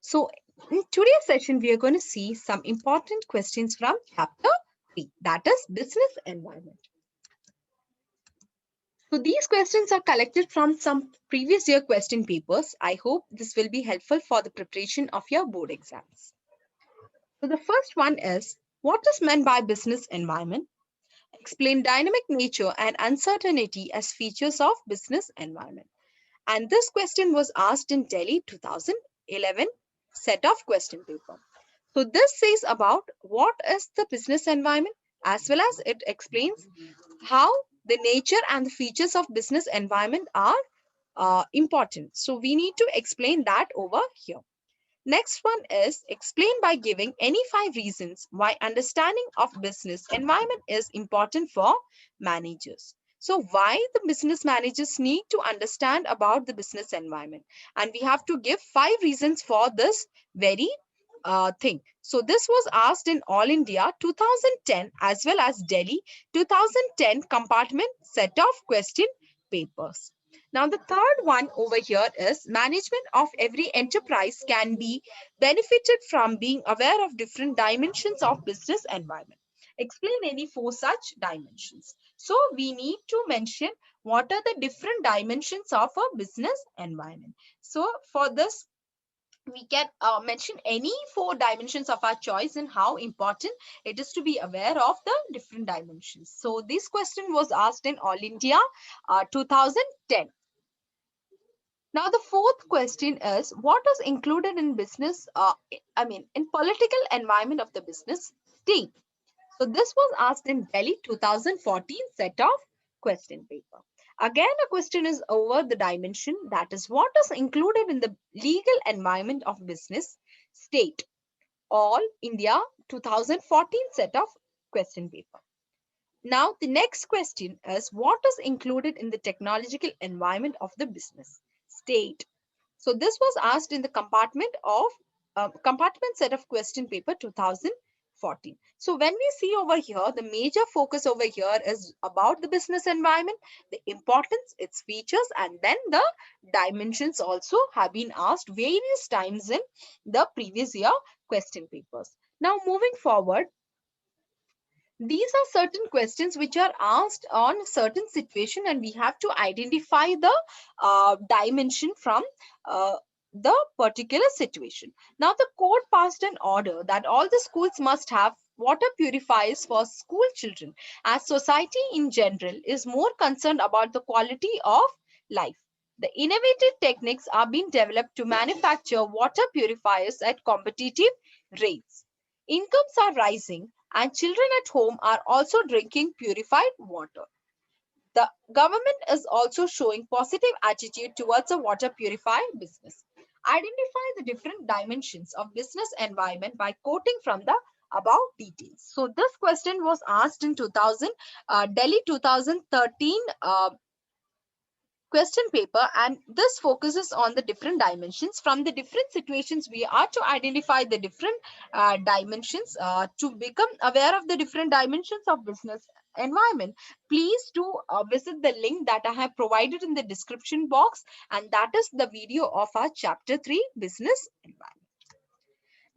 So in today's session, we are going to see some important questions from chapter 3, that is business environment. So these questions are collected from some previous year question papers. I hope this will be helpful for the preparation of your board exams. So the first one is, what is meant by business environment? Explain dynamic nature and uncertainty as features of business environment. And this question was asked in Delhi 2011 set of question paper. So this says about what is the business environment, as well as it explains how the nature and the features of business environment are important. So we need to explain that over here. Next one is explain by giving any 5 reasons why understanding of business environment is important for managers. So why the business managers need to understand about the business environment, and we have to give 5 reasons for this very thing. So this was asked in All India 2010 as well as Delhi 2010 compartment set of question papers. Now, the third one over here is management of every enterprise can be benefited from being aware of different dimensions of business environment. Explain any 4 such dimensions. So, we need to mention what are the different dimensions of a business environment. So, for this, we can mention any 4 dimensions of our choice and how important it is to be aware of the different dimensions. So, this question was asked in All India 2010. Now, the fourth question is, what is included in business, in political environment of the business state? So this was asked in Delhi 2014 set of question paper. Again, a question is over the dimension, that is what is included in the legal environment of business state. All India 2014 set of question paper. Now, the next question is, what is included in the technological environment of the business state? So this was asked in the compartment set of question paper 2014. So when we see over here, the major focus over here is about the business environment, the importance, its features, and then the dimensions also have been asked various times in the previous year question papers. Now moving forward, these are certain questions which are asked on a certain situation, and we have to identify the dimension from the particular situation. Now, the court passed an order that all the schools must have water purifiers for school children, as society in general is more concerned about the quality of life. The innovative techniques are being developed to manufacture water purifiers at competitive rates. Incomes are rising, and children at home are also drinking purified water. The government is also showing positive attitude towards a water purifier business. Identify the different dimensions of business environment by quoting from the above details. So this question was asked in Delhi 2013 question paper, and this focuses on the different dimensions. From the different situations, we are to identify the different dimensions to become aware of the different dimensions of business environment. Please do visit the link that I have provided in the description box, and that is the video of our chapter 3 business environment.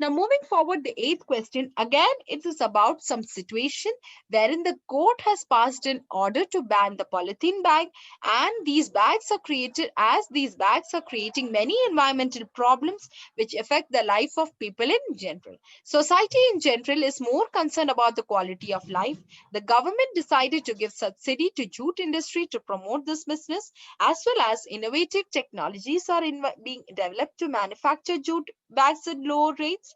Now, moving forward, the eighth question, again, it is about some situation wherein the court has passed an order to ban the polythene bag, and these bags are creating many environmental problems which affect the life of people in general. Society in general is more concerned about the quality of life. The government decided to give subsidy to jute industry to promote this business, as well as innovative technologies are being developed to manufacture jute bags at lower rates,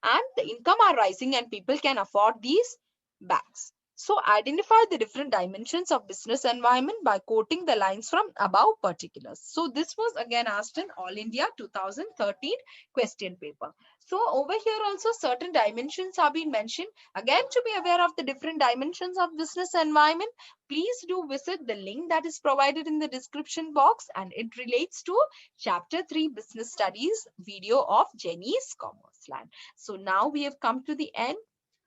and the income are rising and people can afford these bags. So identify the different dimensions of business environment by quoting the lines from above particulars. So this was again asked in All India 2013 question paper. So over here also certain dimensions have been mentioned. Again, to be aware of the different dimensions of business environment, please do visit the link that is provided in the description box, and it relates to chapter 3 business studies video of Jenny's Commerce Land. So now we have come to the end.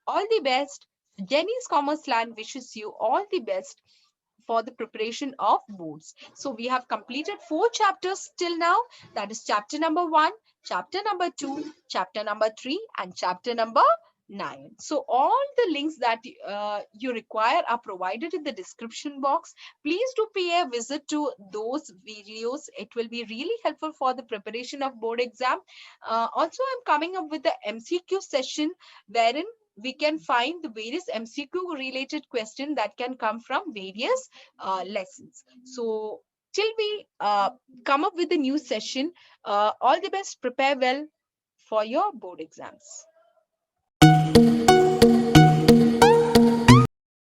All the best. Jenny's Commerce Land wishes you all the best for the preparation of boards. So we have completed 4 chapters till now. That is chapter number 1, chapter number 2, chapter number 3, and chapter number 9. So all the links that you require are provided in the description box. Please do pay a visit to those videos. It will be really helpful for the preparation of board exam. Also, I'm coming up with the MCQ session wherein we can find the various MCQ related questions that can come from various lessons. So till we come up with a new session, all the best, prepare well for your board exams.